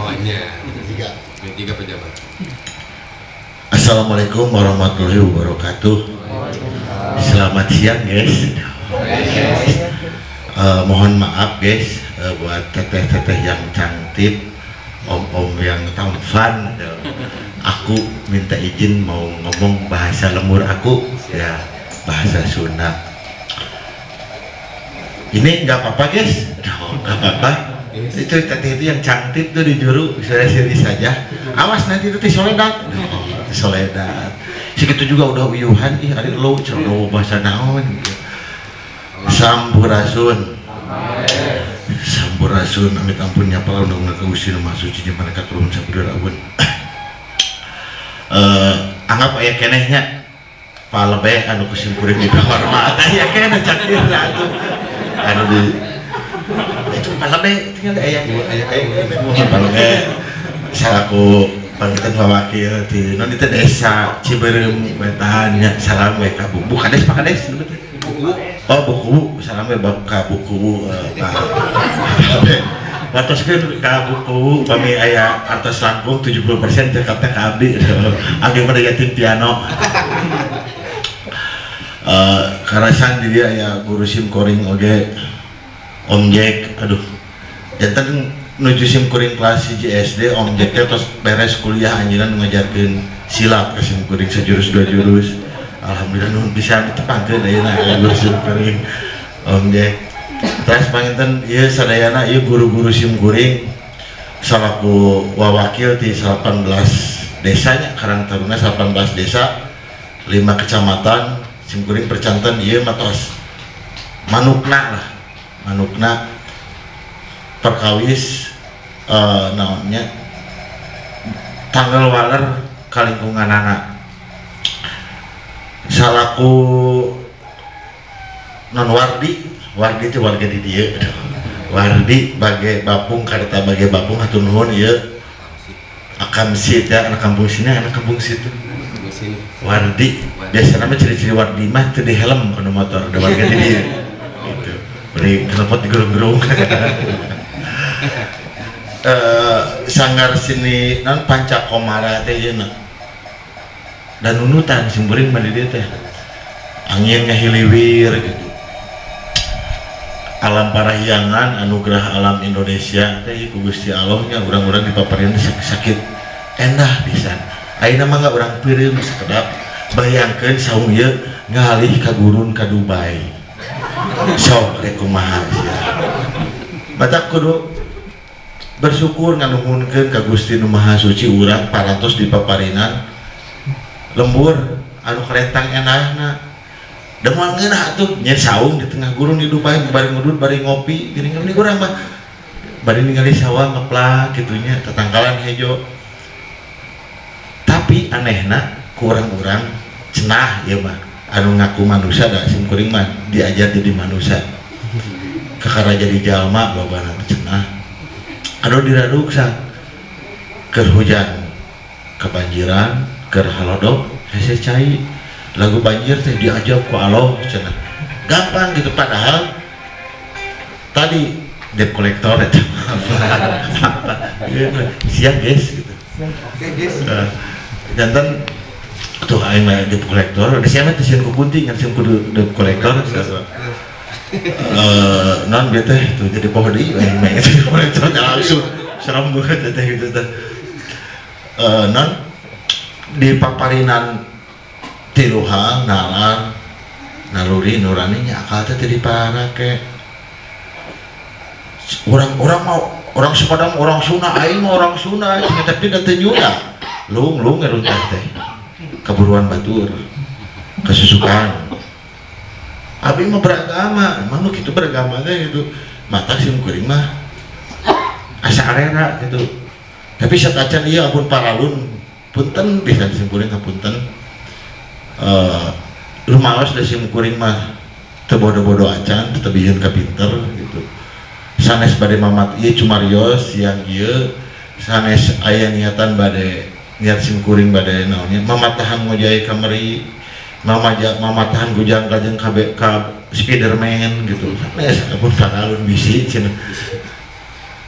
bawahnya tiga pejabat. Assalamualaikum warahmatullahi wabarakatuh. Selamat siang guys. Mohon maaf guys buat teteh-teteh yang cantik, om-om yang tampan. Aku minta izin mau ngomong bahasa lembur aku ya, bahasa Sunda. Ini nggak apa-apa guys, nggak apa-apa. Itu teteh itu yang cantik tuh di juru, saya siri saja. Awas nanti itu Soledad. Soledad. Segitu juga udah uyuhan, ih hari lo cerdo bahasa naon gitu. Sampurasun. Sampurasun, amit ampunnya para undang-undang keusin mah suci di mana katurun sampurasun. Anggap aya kenehnya palebe anu kusimkuring di kamar mah aya keneh cakir atuh. Anu di itu palebe tinggal aya palebe. Salaku panggitan wakil di non itu desa Ciberem Wetan, salam we ka buku kades pak kades buku. Oh buku, salam we ka buku Pak. Watoskeun ka buku kami aya artos langkung 70% cekapnya ka abdi. Abdi mah yatim piano. Karasan di dia ya guru simkuring oge Om Jack, aduh. Janten menuju simkuring kelas SD Om Jack terus beres kuliah anjiran ngajarkeun silat ke simkuring sejurus dua jurus. Alhamdulillah nun bisa ditepangkeun ayeuna guru simkuring Om Jack. Terus panginten ieu sadayana ieu guru-guru simkuring salaku wawakil di 18 desanya Karang Taruna 18 desa 5 kecamatan simkuring percanten ieu matos manukna lah, manukna perkawis naonnya tanggal waler kalingkungan anak salaku non wardi itu warga di dia wardi bagai bapung kareta bagai bapung hatur nuhun ieu akam sit ya anak kampung sini anak kampung situ wardi biasanya mah ciri-ciri wardi mah teu di helm kana motor ada warga di dia gitu beli knalpot digerung-gerung. Sanggar sini non Pancakomara teh yeuna dan nunutan simkuring mah di dieu teh angin ngahiliwir gitu. Alam parahyangan anugerah alam Indonesia teh ku Gusti Allah nya urang-urang dipaparin sakit endah pisan. Ayeuna mah enggak urang peureum sakedap bayangkeun saung ieu ngalih ka gurun ka Dubai. Sok rek kumaha sia. Batak kudu bersyukur nganuhunkeun ka Gusti Nu Maha Suci urang parantos dipaparinan lembur anu karentang enahna. Demoal ngeunah atuh nya saung di tengah gurun di Dubai bari ngudut bari ngopi gini gini urang mah bari ningali sawah ngeplak kitunya tetangkalan hejo. Tapi anehna ku urang-urang cenah ieu mah anu ngaku manusia da simkuring mah diajar jadi manusia kakara jadi jalma lobana cenah anu diraduksan keur hujan kebanjiran keur halodok hese cai lagu banjir teh diajab ku Allah cenah gampang gitu padahal tadi debt collector itu siap guys gitu. Oke guys jantan tuh aing mah debt collector ada siapa teh sieun ku kunti ngan sieun ku debt collector non bieu teh tuh jadi pohon deui aing mah debt collector langsung serem banget teh gitu teh non di paparinan tiluhang nalar naluri nurani nya akal teh teu diparake orang orang sepadam orang Sunda aing mah orang Sunda tapi da teu nyuda lung ngeruntah teh keburuan batur kesusukan abi mah beragama emang lu kitu beragama teh gitu mata simkuring mah asa arera gitu tapi sakacan ieu ampun paralun punten pisan simkuring ngapunten lu maos da simkuring mah teu bodo-bodo acan teu bijeun ka pinter gitu sanes bade mamat ieu cumarios yang ieu sanes aya niatan bade niat simkuring bade naonnya mamatahan ngojai kamari mamatahan gujang kajeng ka Spiderman gitu sanes pun paralun bisi cenah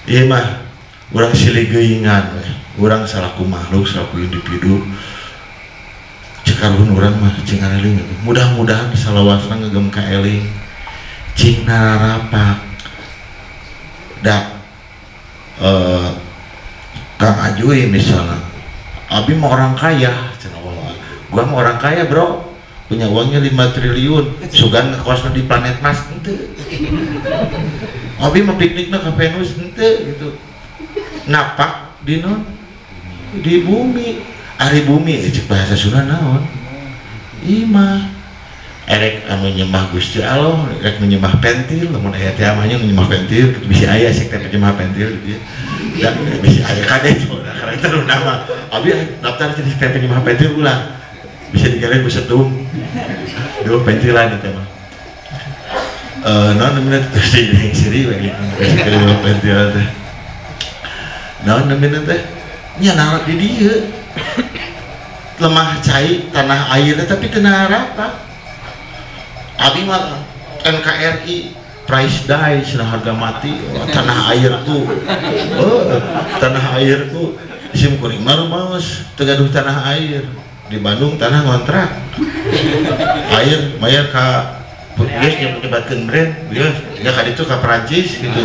ieu mah orang siligeingan orang salaku makhluk salaku individu cekarun orang mah cing eling mudah-mudahan salawasna ngegem ka eling cing narapak dak Kang Ajui misalnya abi mau orang kaya gua mau orang kaya bro punya uangnya 5 triliun sugan ngekosna di planet Mars ente abi mau pikniknya ke Venus ente gitu napak di non di bumi ari bumi cek bahasa Sunda naon imah erek anu nyembah Gusti Allah erek menyembah pentil lamun aya teh amanya menyembah pentil bisa aya sek teh menyembah pentil gitu ya bisa aya kade karakter nama abi daftar jadi teh penyembah pentil ulah bisa digalih ku setung dua pentilan itu mah non namanya teh siri lagi kalau pentil teh non namanya teh nya narat di dieu lemah cai tanah air tapi teu rata abi mah NKRI price die cenah harga mati tanah airku tanah airku sim kuring mah maos teu gaduh tanah air di Bandung tanah ngontrak air mayar ka Portugis yang menyebatkan brand bias ya ka ditu ka Perancis gitu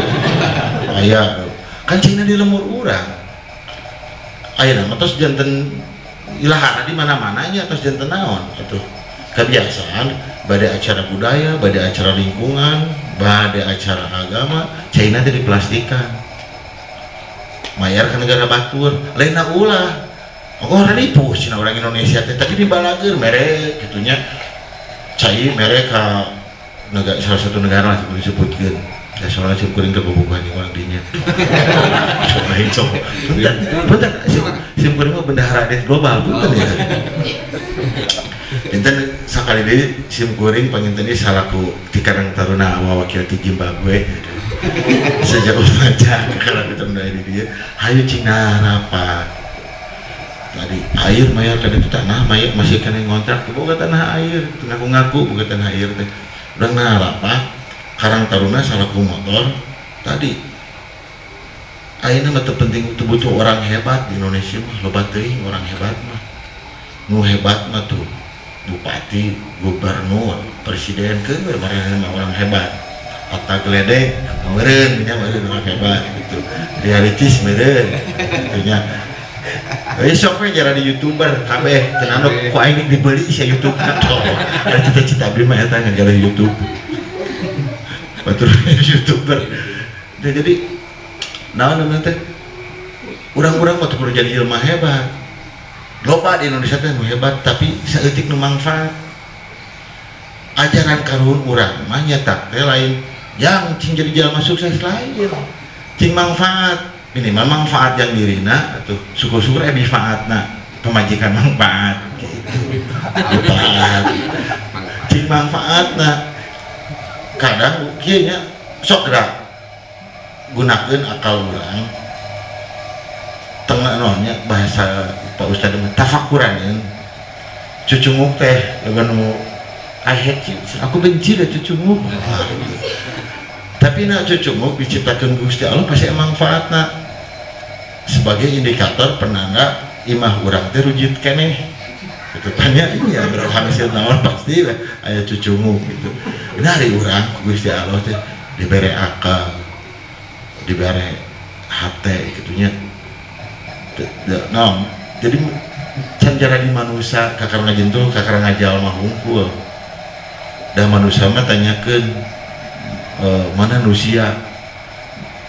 aya kan Cina di lemur urang aya nama tos janten ilahana di mana-mana nya tos janten naon atuh kebiasaan bade acara budaya bade acara lingkungan bade acara agama Cina teh diplastikan mayar ke negara batur lainna ulah orang nipu Cina orang Indonesia tapi dibalager merek gitunya cai merek ke negara salah satu negara lah disebutkan ya soalnya kuring kebubuhan yang orang dinya coba punten sim kuring mah bendahara adet global punten ya enten sakali deui sim kuring panginten ieu salaku ti Karang Taruna wakil ti Zimbabwe sejauh macam kalau kita mulai di dia hayu Cina rapat tadi air mayar kada itu tanah mayar masih kena ngontrak boga tanah air ngaku boga tanah air teh urang narapa Karang Taruna salaku motor tadi ayeuna mah teu penting teu butuh orang hebat di Indonesia mah loba teuing orang hebat mah nu hebat mah tuh bupati gubernur presiden ke marana mah orang hebat Atta Gledek meureun nya orang hebat gitu Ria Ricis meureun gitunya sok we jara di YouTuber kabeh tenang ku aing dibeli sia YouTube kantor da cita-cita abdi mah eta ngajara YouTube batur YouTuber jadi naon namanya teh urang-urang mah teu kudu jadi jelema hebat loba di Indonesia teh nu hebat tapi saeutik nu manfaat ajaran karuhun urang mah nyetak teh lain yang cing jadi jelema sukses lain cing manfaat minimal manfaat yang dirina atau syukur-syukur manfaatna pemajikan manfaat gitu manfaat cing manfaatna kadang kieu nya sok gerak gunakeun akal urang tengah nonnya bahasa Pak Ustad tafakuran ya cucunguk teh nu I hate you aku benci deh cucunguk tapi nak cucunguk diciptakan Gusti Allah pasti manfaatna sebagai indikator penanda imah urang teh rujit keneh gitu tanya ini ya berhasil naon pasti lah aya cucunguk gitu dari urang Gusti Allah teh dibere akal dibere hate gitunya no jadi can cara di manusia kakar ngajentul kakar ngajal mah hungkul dah manusia mah tanyakeun mana nusia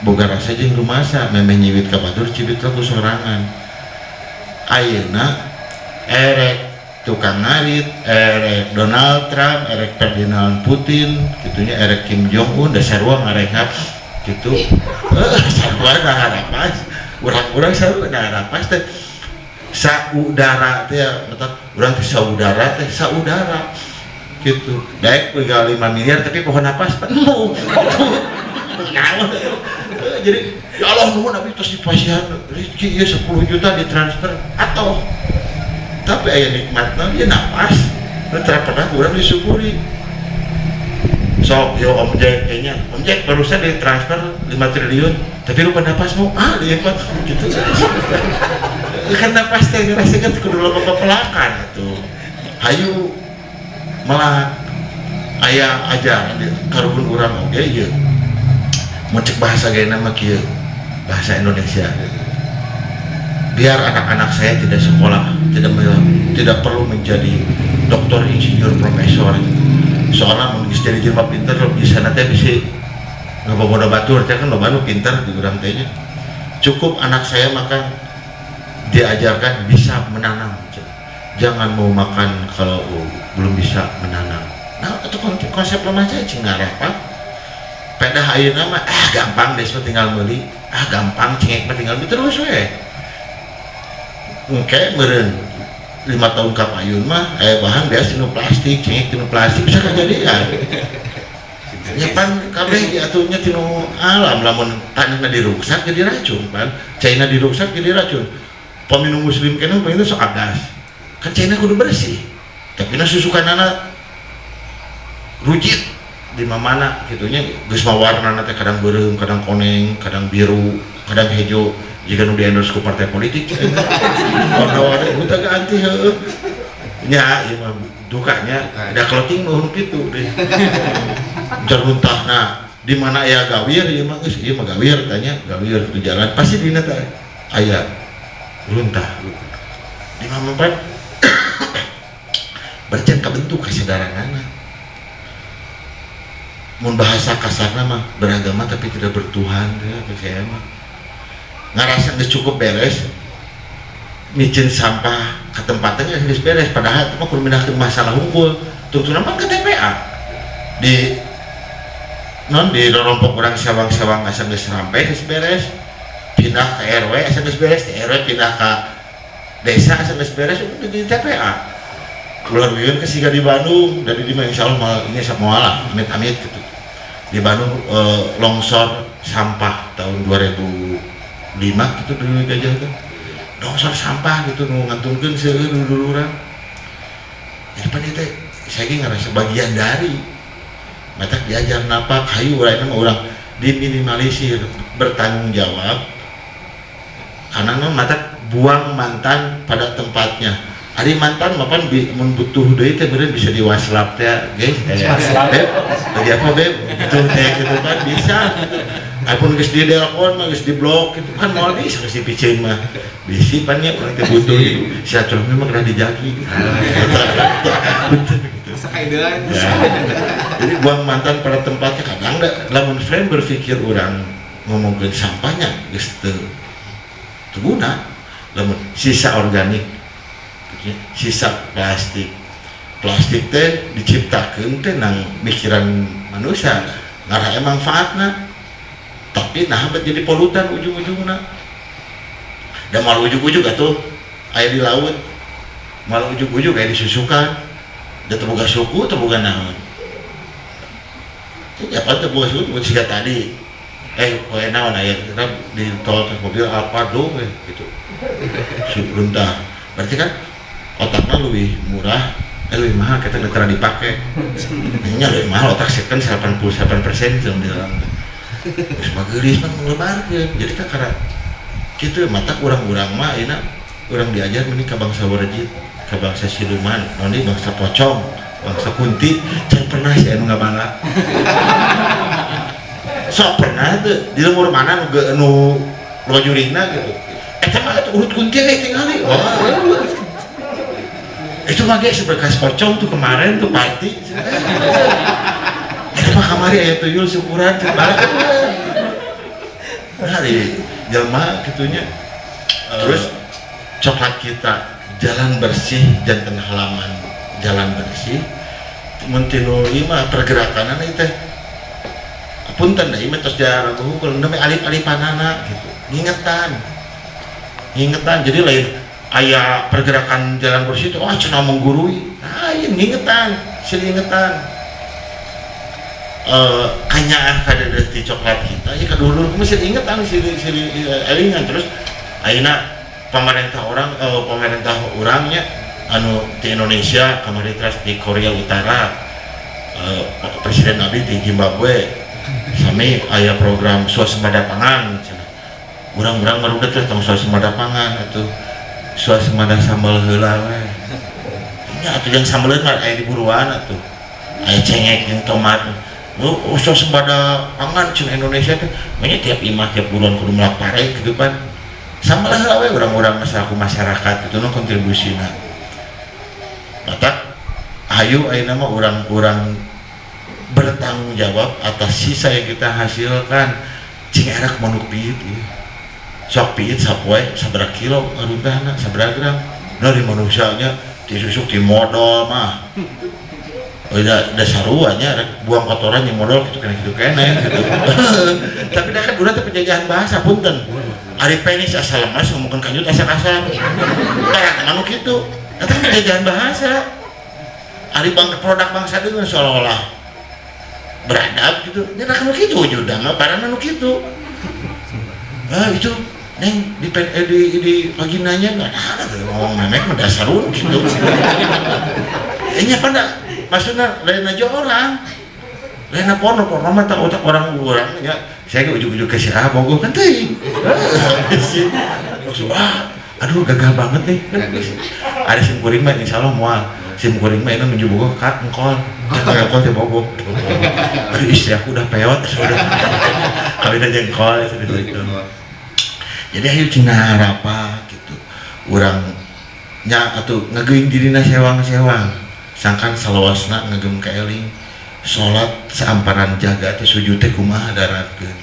boga rasa jeung rumasa memeh nyiwit ka batur cibit ku sorangan ayeuna erek tukang ngarit erek Donald Trump erek Ferdinand Putin gitunya erek Kim Jong Un da sarua ngarehat gitu sarua ngarapas urang-urang sarua ngarapas teh saudara teh urang teh saudara gitu daek pegal 5 miliar tapi pohon napas penuh jadi ya Allah nuhun abi terus dipasihan rezeki ieu 10 juta ditransfer atau tapi aya nikmatna dia napas teu pernah urang disyukuri sok yo Om Jack kayaknya Om Jack barusan ditransfer 5 triliun tapi lu pada pas mau dia pas gitu kan napas teh ngerasa kan kudu loba pelakan itu hayu malah aya aja karun urang oge ieu mun cek bahasa gaya nama kieu bahasa Indonesia biar anak-anak saya tidak sekolah tidak perlu menjadi doktor, insinyur, profesor soalnya mau jadi jelma pinter bisa nanti bisa ngebawa batur kan lo baru pinter di urang tehnya cukup anak saya makan diajarkan bisa menanam jangan mau makan kalau belum bisa menanam nah itu konsep remaja cing ngarapan pada ayeuna mah gampang deh tinggal meuli gampang cengek mah tinggal beli terus we engke meureun 5 tahun ka payun mah aya bahan biasa tinu plastik cengek tinu plastik bisa kajadian nyepan kabeh diaturnya tinu alam lamun tanahna diruksak jadi racun pan caina diruksak jadi racun peminum muslim kena pengen sok agas kan caina kudu bersih tapi na susukanana rujit di mana gitunya geus mawarnana teh kadang beureum kadang koneng kadang biru kadang hejo jika nu di-endorse ku partai politik warna-warna itu tak ganti heueuh nya ieu mah dukanya da clothing nu kitu deh jar runtahna di mana aya gawir ieu mah geus ieu mah gawir tanya gawir di jalan pasti dina teh aya runtah di mana pan bercen ka bentuk kasadaranana mun bahasa kasarna mah beragama tapi tidak bertuhan ya saya mah ngarasa geus cukup beres micin sampah ke tempatnya geus beres padahal itu mah kudu mindahkeun masalah hungkul tuntunan mah ke TPA di non di rorompok urang sawang-sawang asa geus rampe geus beres pindah ke RW asa geus beres di RW pindah ke desa asa geus beres di TPA keluar wieun ke siga di Bandung dari di insyaallah ini samoala amit-amit gitu di Bandung longsor sampah tahun 2005 gitu dulu gajah kan longsor sampah gitu nu ngantungkeun seueur dulu urang jadi pan teh saya ngerasa bagian dari matak diajar napa kayu urang mah urang diminimalisir bertanggung jawab karena matak buang mantan pada tempatnya hari mantan mapan mun butuh deui teh bener bisa diwaslap teh guys beb lagi apa beb itu teh gitu kan bisa apun geus di telepon mah geus di blok gitu kan moal bisa geus dipiceun mah bisi pan nya urang teh butuh gitu siaturahmi memang udah dijagi sakaideun jadi buang mantan pada tempatnya kadang da lamun friend berpikir urang ngomongkeun sampahnya geus teu guna lamun sisa organik sisa plastik teh diciptakeun teh nang pikiran manusia ngarah manfaatna tapi nah jadi polutan ujung-ujungna dan malah ujug-ujug atuh aya di laut malah ujug-ujug aya disusukan da teu boga suku teu boga naon ya pan teu boga suku siga tadi poe naon aya di tol mobil Alphard gitu runtah berarti kan otaknya lebih murah, lebih mahal kita negara dipakai. Ini lebih mahal otak sekan 88% yang bilang. Sebagai risma melebarkan. Jadi kan karena gitu mata kurang-kurang mah, ini orang diajar menikah bangsa Warjit, ke bangsa Siluman, nanti bangsa Pocong, bangsa Kunti, jangan pernah sih anu ngabala. So pernah tuh di lumur mana nu lojurina gitu. Mah urut Kunti tinggali. Itu mah guys berkas Pocong tuh kemarin tuh party itu mah kamari aya tuyul syukuran balik hari jelma gitunya terus coklat kita jalan bersih jantan halaman jalan bersih mentinu mah pergerakanana teh punten da ieu tos jarang hukul namanya alip-alipanana gitu ngingetan jadi lain aya pergerakan jalan bersih itu cenah menggurui ayeuna ngingetan kanya kada di coklat kita ya kadulur mesti ingetan elingan terus ayeuna pemerintah orangnya anu di Indonesia kemarin terus di Korea Utara Presiden abdi di Zimbabwe sami aya program swasembada pangan urang-urang baru teh tong swasembada pangan atuh swasembada sambal heula we nya atuh yang sambaleun mah aya di buruan atuh aya cengek jeung tomat swasembada pangan cina Indonesia teh nya tiap imah tiap bulan kudu melak pare gitu kan sambal heula we urang-urang masyarakat itu nu kontribusina matak ayo ayeuna mah urang-urang bertanggung jawab atas sisa yang kita hasilkan cing era kemanuk piit ya. Sok piit sapoe sabaraha kilo ngaruntahna sabaraha gram dari manusianya disusuk di modal mah udah saruanya buang kotoran yang modal gitu kene gitu tapi dah kan udah teh penjajahan bahasa punten ari penis asal mas ngomongkeun kanjut asal-asal kayak anu kitu eta penjajahan bahasa ari produk bangsa itu seolah-olah beradab gitu dia nak anu kitu wujudna mah parana anu kitu itu neng di paginanya nggak ada tuh ngomong memek mah dasarun gitu nya pada maksudnya lain aja orang lain porno mah tak otak orang ya saya ke ujung-ujung ke si bogoh kan teuing aduh gagah banget nih ada sim kuring mah insyaallah moal sim kuring mah ini menuju bogoh kak engkol engkol teh bogoh aduh istri aku udah peot sudah kawin aja engkol gitu jadi ayo cina harapa gitu orangnya atau ngegeuing dirina sewang-sewang sangkan salawasna ngegem kaeling sholat seamparan jaga teh sujud teh kumaha daratkeun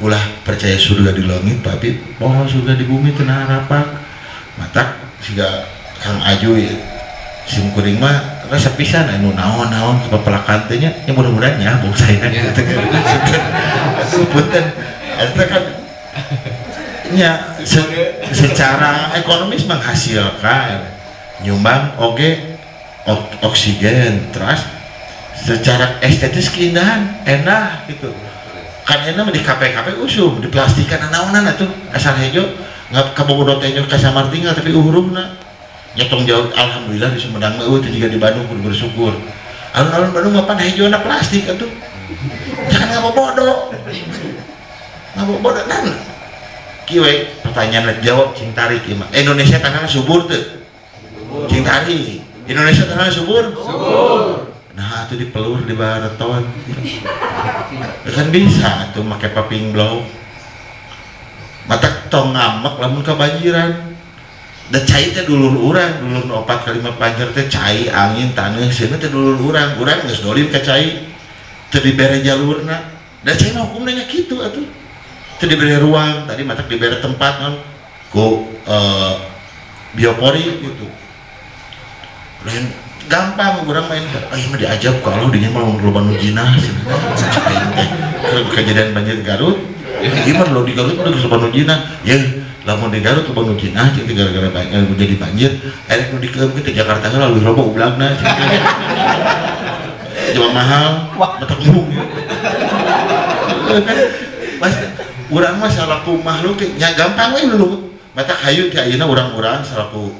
ulah percaya surga di langit tapi pohon surga di bumi teu harapan matak siga Kang Aju ya sim kuring mah rasa pisan anu naon-naon kepelakan teh nya yang mudah-mudahan nya bung saya gitu punten eta kan nya secara ekonomis menghasilkan nyumbang oge oksigen terus secara estetis keindahan enak gitu kan enak di KP usum diplastikan naonan atuh asal hejo nggak kabogodot teh ka samar tinggal tapi uhurumna nyetong jauh alhamdulillah di Sumedang mah itu juga di Bandung kudu bersyukur alun-alun Bandung mah pan hejo na plastik atuh jangan ngabobodo nan kieu pertanyaan jawab cing tarik ieu mah Indonesia tanahna subur teu cing tarik Indonesia tanahna subur nah itu dipelur di baraton kan bisa tuh pakai paping blow mata tong ngamek lamun kebanjiran da cai teh dulur urang dulur 4 kali 5 panjer teh cai angin taneuh sieuna teh dulur urang geus dolim ka cai teu dibere jalurna da cai mah hukumna nya kitu atuh teu dibere ruang tadi mata dibere tempat non ku biopori gitu lain gampang orang main ayo mah diajab kalau dingin mau loba nu jinah kejadian banjir Garut gimana lo di Garut udah loba nu jinah ya lamun di Garut loba nu jinah jadi gara-gara jadi banjir erek nu dikeum ke Jakarta lalu loba ublagna jual mahal betak mung kan pas urang mah salaku makhluk nya gampang we dulu mata hayu ti ayeuna urang-urang salaku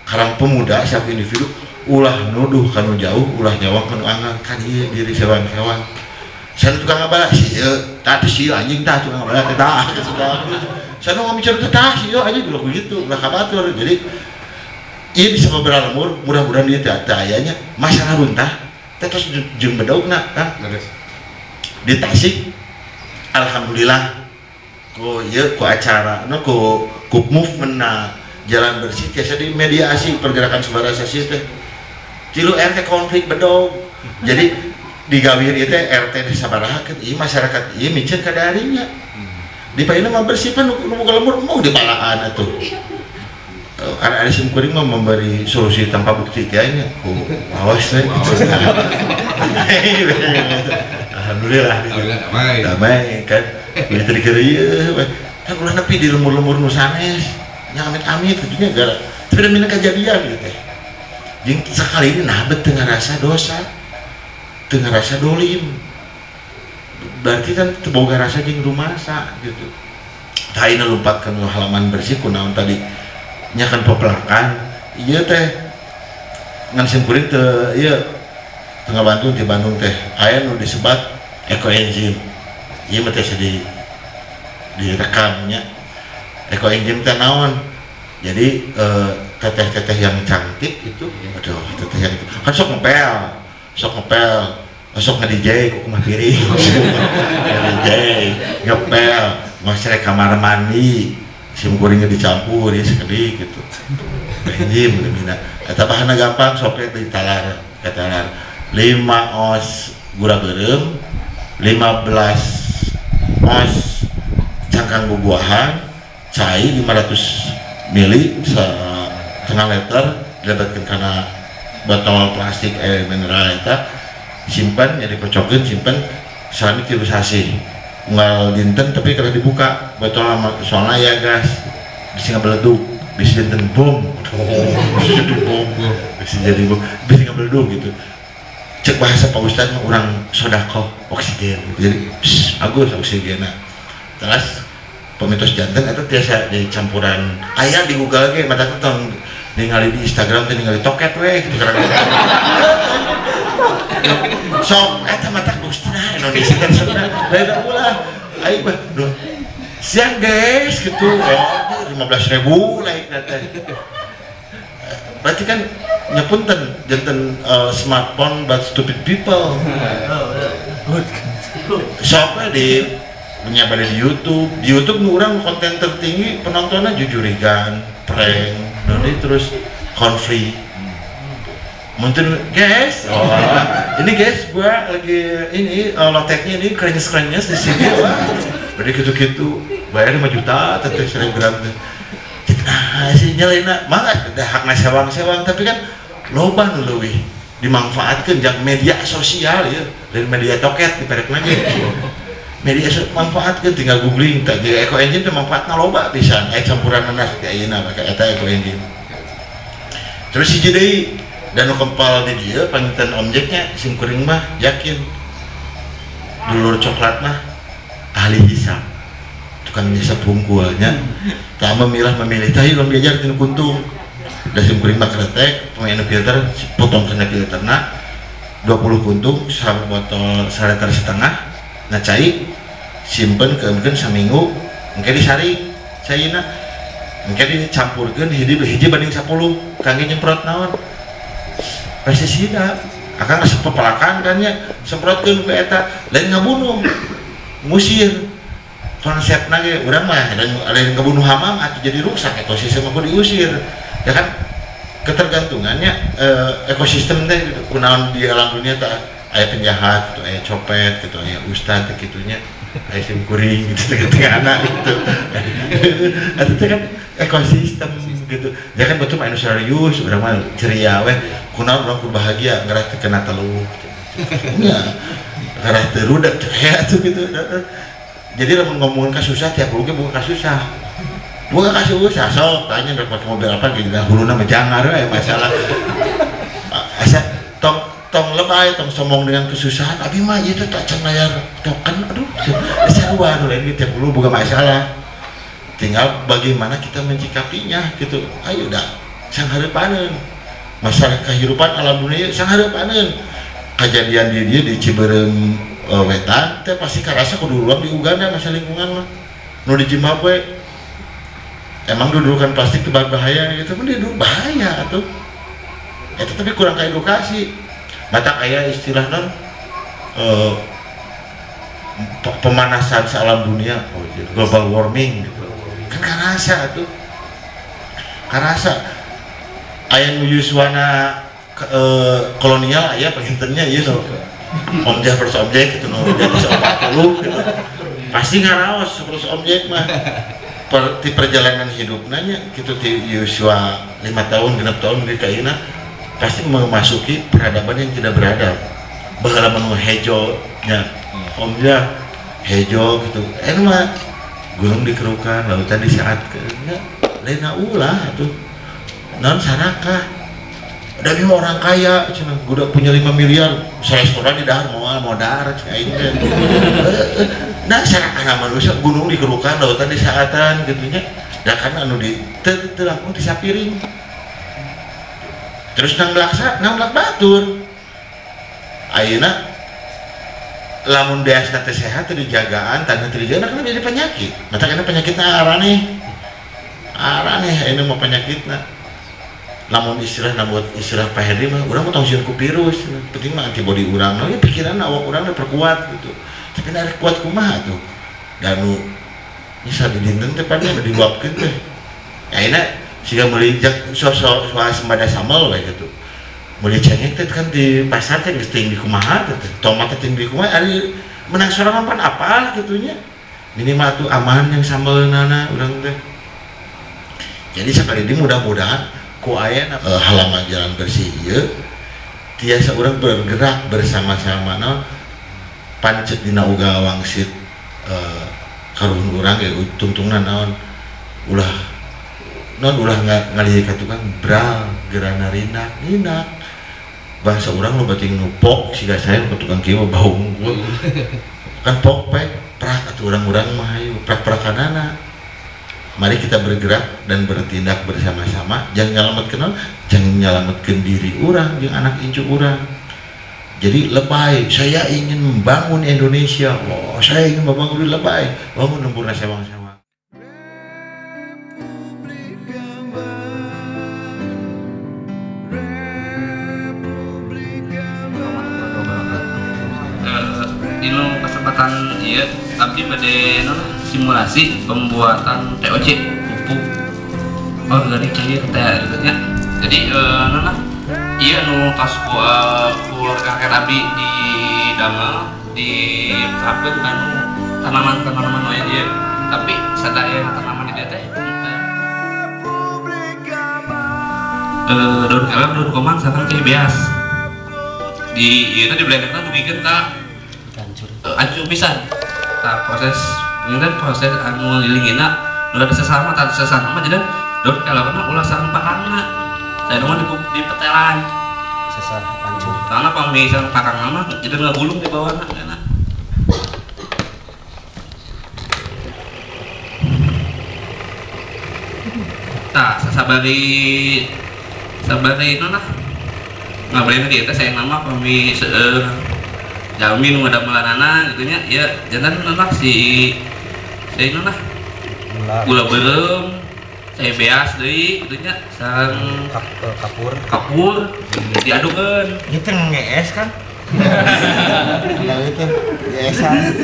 karang pemuda siap individu ulah nuduh kanu jauh ulah jawab kanu angan kan ieu diri sewan-sewan sana tukang ngabala si tadi si anjing tah tukang ngabala teh tah sana ngomong bicara teh tah si anjing ulah begitu ulah kabatur jadi ieu bisa beberapa lemur mudah-mudahan ieu teh ayanya masalah runtah teh terus jeung bedaugna kan di Tasik alhamdulillah ku ieu ku acara no ku movement jalan bersih tiasa di mediasi pergerakan Subarasasi teh tilu RT konflik bedog jadi digawir itu RT di sabarahakeun ieu masyarakat ieu micen ka darinya di paina mah bersih pan nu lembur mau dibalaan atuh ada sim kuring mah memberi solusi tanpa bukti kayaknya ku awas we alhamdulillah damai kan ieu teh dikira ieu kan ulah nepi di lembur-lembur nu sanes nya amit-amit tentunya gara tapi mina kejadian gitu jeung sakali ini nabet teu ngarasa dosa teu ngarasa dolim berarti kan teu boga rasa jeung rumasa gitu tah ayeuna lumpatkeun halaman bersih kunaon tadi nya kan pepelakan ieu teh ngan sim kuring teu ieu tengah Bandung teh aya nu disebat ekoenzim. Ieu mah teh direkamnya. Ekoenzim teh naon? Jadi teteh-teteh yang cantik itu, aduh teteh yang itu kan sok ngepel, sok nge-DJ kok mah piring, nge-DJ, ngepel, masih kamar mandi, sim kuringnya dicampur ya sekali gitu. Benjim lebihna. Eta bahanna gampang sopnya ditalar, katalar 5 os gula beureum, 15 os cangkang bubuahan, cai 500 mili setengah liter dilebatkan karena botol plastik air mineral eta simpan jadi kocokin simpan selama 3 sasi unggal dinten tapi kalau dibuka botol soalnya ya gas bisa ngebeleduk bisa dinten bom bisa jadi bom bisa ngebeleduk gitu cek bahasa Pak Ustadz orang sodako oksigen gitu. Jadi agus oksigen terus pemitos jantan itu biasa di campuran ayah di Google lagi mata tuh ningali di Instagram tuh ningali toket weh gitu karena sok eta mata Gustina Indonesia kan sebenarnya dari ulah ayo bah siang guys gitu 15.000 like data berarti kan nyepunten jantan smartphone but stupid people sok di punya pada di YouTube orang konten tertinggi penontonnya jujurigan, prank, nanti terus konflik. Mungkin guys, ini guys gua lagi ini loteknya ini krenyes di sini, berarti gitu-gitu bayar 5 juta, tapi selebgram sih nyalain malah ada hak sewang tapi kan loba nuluwi dimanfaatkan jak media sosial ya dari media toket diperek lagi. Media manfaatkan tinggal googling tak jadi ekoenzim itu manfaatnya loba bisa campuran nanas kayak ini pakai eta ekoenzim terus si jadi dan kempal di dia pangitan objeknya sim kuring mah yakin dulur coklat mah ahli hisab tukang hisab bungkulnya tak memilih tahi belum diajar tinu kuntung dan sim kuring mah kretek pemain filter potong kena filterna 20 kuntung 1 botol 1 liter setengah ngacai simpen ke mungkin seminggu mungkin disaring cairna mungkin dicampurkan hiji banding 10 kangge nyemprot naon pestisida akan ngasih pepelakan kan ya semprotkan ke eta lain ngabunuh ngusir konsep nage urang mah dan ada yang ngebunuh hamam atau jadi rusak ekosistem aku diusir ya kan ketergantungannya ekosistem teh kunaon di alam dunia tak aya penjahat gitu, aya copet gitu, aya ustad gitunya, aya sim kuring gitu tengah anak gitu. Itu kan ekosistem gitu. Ya kan betul manusia serius, urang mah ceria weh, kunaon urang kudu bahagia ngarah teu kena teluh. Nya, ngarah teu rudet ya tuh gitu. Jadi lamun ngomongin kasusah tiap hulu ge bukan kasusah. Bukan kasusah, sok tanya rek pakai mobil apa gitu, huluna mah jangar we masalah. Asa tong lebay, tong sombong dengan kesusahan, abi mah itu tak can layar token, aduh, sarua nu lain tiap dulu bukan masalah. Tinggal bagaimana kita mencikapinya gitu. Ayo dah, sang hareupaneun. Masalah kehidupan alam dunia sang hareupaneun. Kejadian dia di Ciberem Wetan, teh pasti karasa kudu ulang di Uganda masa lingkungan mah. Nu di Zimbabwe, emang dudukan plastik itu bahaya gitu, kan dia dulu bahaya tuh. Itu tapi kurang keedukasi. Mata kayak istilah non pemanasan alam dunia, global warming gitu. Kan karasa tuh, karasa ayam yuswana kolonial ayah pengintennya ya so objek versus objek gitu, no jadi 40 gitu. Pasti ngaraos versus objek mah di perjalanan hidup nanya gitu di Yuswa 5 tahun 6 tahun di kaina pasti memasuki peradaban yang tidak beradab. Bahala menu hejonya, omnya hejo gitu. Mah gunung dikerukan, lautan disaatkeun. Lainna ulah tuh. Non sanakah? Ada lima orang kaya, cina udah punya 5 miliar, restoran di dahar mau darat kayak gitu. Nah sanakah manusia gunung dikerukan, lautan disaatan gitunya. Dan karena anu di terlampung disapiring. Terus nang belak batur ayeuna lamun beasna teh sehat teu dijagaan tanda teu dijagaan kan jadi penyakit mata kana penyakitna araneh ayeuna mah penyakitna lamun istilahna buat istilah Pak Hedi mah urang mah tong sieun ku virus penting mah antibodi urang nah pikiran awak urang perkuat gitu tapi na kuat kumaha tuh danu bisa didinten teh pada diluapkeun teh ayeuna siga meuli jak swasembada sambal we gitu mulai cengek teh kan di pasar teh geus teuing di kumaha teh tomat teh teuing di kumaha ari menang sorangan pan apal gitunya minimal tuh aman yang sambelna urang teh jadi sekali ini mudah-mudahan ku aya halaman jalan bersih ieu tiasa urang bergerak bersama-sama naon pancet dina uga wangsit karuhun urang ge tungtungna naon ulah ngalih ka tukang bral gerana rinak bahasa orang lo bating nupok siga saya ke tukang kieu bau unggul kan pok prak atuh urang-urang mah hayu prak-prakanana mari kita bergerak dan bertindak bersama-sama jangan nyalametkeun diri urang jeung anak incu urang jadi lebay saya ingin membangun Indonesia saya ingin membangun lebay bangun lemburna sewang-sewang dino kesempatan iya abdi bade simulasi pembuatan TOC pupuk organik cair teh gitu nya jadi iya nu tos ku kakek abdi di damel di terapkeun kanu tanaman-tanaman we ieu tapi sadaya tanaman di teh daun kelep daun komang sareng teh beas di ieu teh diblenderna dugikeun ka ancur pisan. Nah, proses anu lilingina udah sesama tadi sesama jadi daun kelapna ulah sareng pakangna. Saya mah di petelan. Sesar ancur. Karena pamisan pakangna mah jadi ngagulung di bawahna enak. Nah, sabari itu nah ngabarin kita saya nama pami jalmi nu ngadamelanana gitu nya ya jantan nah si saya itu nah gula berem saya beas deui gitu nya sareng kapur diadukeun itu ngees kan nah itu ngeesan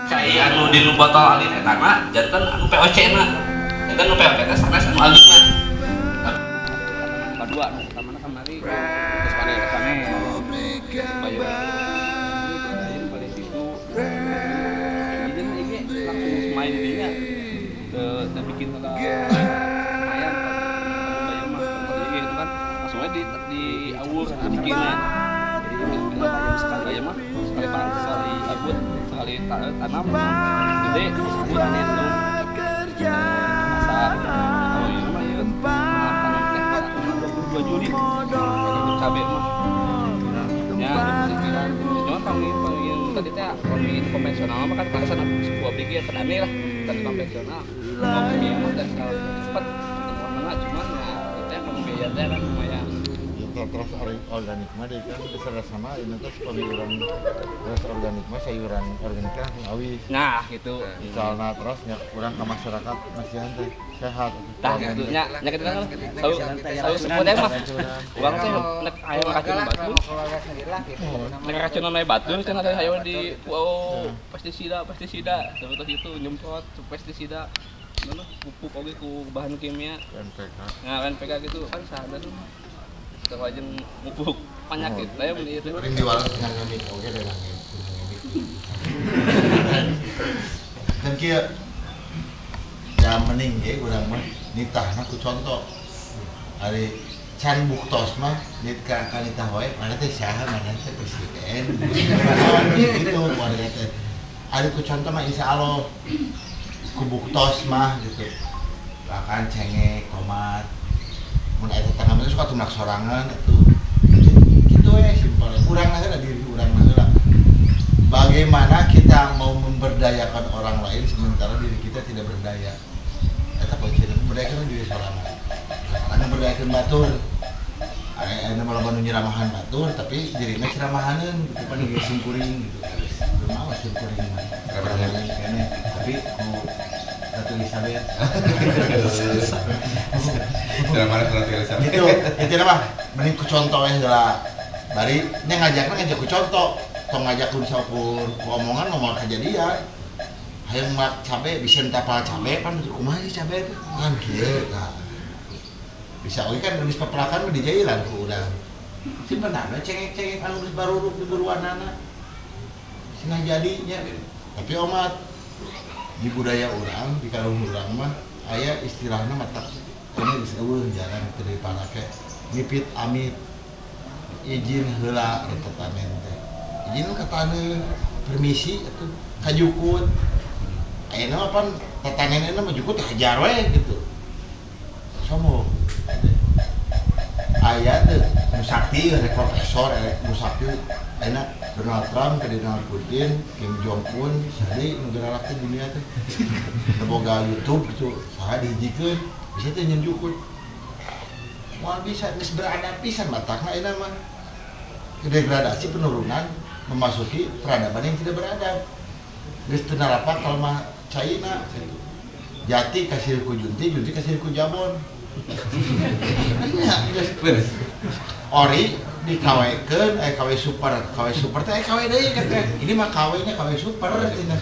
cai anu di nu botol alin eta mah jantan anu POC na jantan anu POC teh sanes anu alinna dua pertama kemari terus pada kesana bayu pada situ ini langsung main dia ke bikin ada ayam bayu mah jadi itu kan langsung aja di awur bikinan jadi ayam sekali ayam mah sekali panen sekali abut sekali tanam gede disebut itu masak kalau ini mah ya Juli cabai mah ya pikiran cuma panggil tadi teh panggil konvensional mah kan karena sebuah pikir kenane lah tadi konvensional ngopi mah dan cepat temuan cuma ya kita pembiaya teh kan lumayan terus organik mah deh kan besar sama ini tuh pemikiran terus organik mah sayuran organik kan awis nah gitu soalnya terus ya kurang ke masyarakat masih teh sehat tah gitu nya kita kan tahu semuanya mah uang teh nek aya racun batu nek racun namanya batu kan ada hayo di pestisida seperti itu nyemprot pestisida mana pupuk oge ku bahan kimia NPK nah NPK gitu kan sadar terwajeng pupuk penyakit saya beli itu ring diwales dengan ngemik oge deh ngemik dan kieu ya mending ge urang mah nitahna ku contoh ari can buktos mah dit ka nitah wae mana teh saha mana teh presiden gitu warga teh ari ku contoh mah insyaallah ku buktos mah gitu bahkan cengek tomat mun eta tengah mah suka tumak sorangan itu gitu ya simpel urang heula diri urang heula bagaimana kita mau memberdayakan orang lain sementara diri kita tidak berdaya eta poin berdayakan diri sorangan ngeberdayakeun batur. Aya malah banu nyiramahan batur tapi dirinya ciramahaneun gitu pan geus simkuring gitu. Belum awas simkuring mah. Ciramahan kene tapi ku Ratu Elizabeth. Drama Ratu Elizabeth. Itu mah mending ku contoh we heula. Bari nya ngajak ku contoh. Tong ngajak ku saukur omongan ngomong kejadian. Hayang mak cabe bisa tapal cabe pan kumaha sih cabe kan kieu nah. Bisa oke kan geus papelakan di jailan ku urang. Simpenan cengek-cengek anu geus baruruk di buruanana. Sing jadinya tapi omat di budaya orang di kalung urang mah aya istilahna mata ini geus eueuh jarang teu dipake ngipit amit izin heula eta tamen teh izin ka taneuh permisi atuh kajukut ayeuna mah pan tatanenna mah jukut hajar we gitu somo aya teh nu sakti rek profesor rek nu sakti ayeuna Donald Trump ke Donald Putin, Kim Jong Un, sehari negara lain dunia teh, boga YouTube gitu, saha dihijikeun, bisa teh nyenjukut, mau bisa geus beradab pisan matakna ayeuna mah, degradasi penurunan memasuki peradaban yang tidak beradab, geus teu narapak kalau mah China, Jati kasih ku Junti, Junti kasih ku Jabon, Ori dikawekeun KW super teh KW deui kan ini mah KW-nya KW super cenah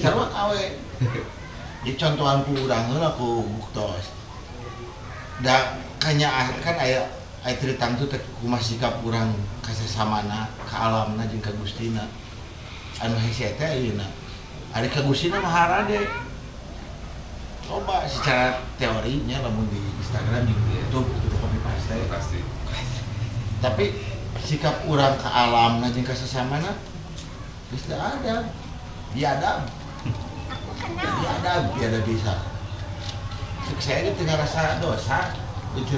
sarua KW di contohan ku urang heula ku buktos da kanya kan aya cerita teh kumaha sikap urang ka sasamana ka alamna jeung ka Gustina anu hese teh ayeuna ari ka Gustina mah harade coba secara teorinya lamun di Instagram jeung di YouTube itu copy paste tapi sikap urang ke alam jeung ka sasamana geus teu ada biadab bisa saya itu ngerasa dosa itu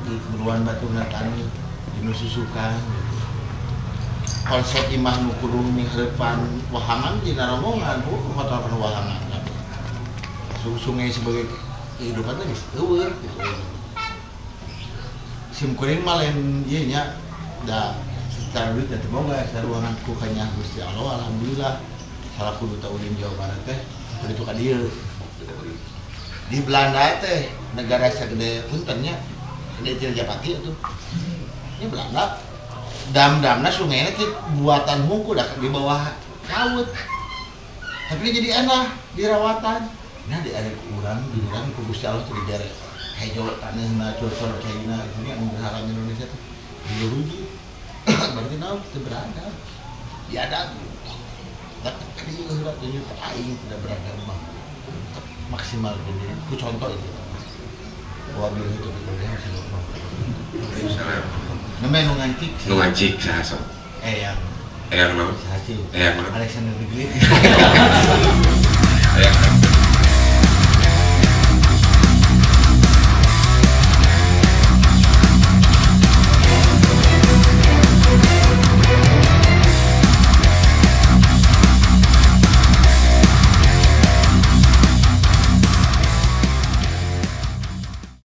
di keberuan batu ngatani di susukan konsep imah nu kudu minghareupan wahangan dina rombongan kotorkan wahangan sungai sebagai kehidupan teh geus eueuh gitu simkuring mah lain ieu nya da secara duit teh boga saruangan ku kanya Gusti Allah alhamdulillah salah kudu taulin Jawa Barat teh itu ka dieu di Belanda teh negara sagede punten nya gede Tirjapati atuh ini Belanda dam-damna sungainya teh buatan hungku da di bawah laut tapi jadi enak dirawatan nah di ada kurang di urang ku Gusti Allah teh dijare hejo taneuhna cocor China ini anu berharam Indonesia teh dirugi berarti naon teu beradab biadab tapi kadieu heula teh aing tidak beradab mah maksimal gini ku contoh itu wabil itu diboleh Assalamualaikum nembe nu ngancik saha sok yang naon saha sih naon Alexander the Great eyang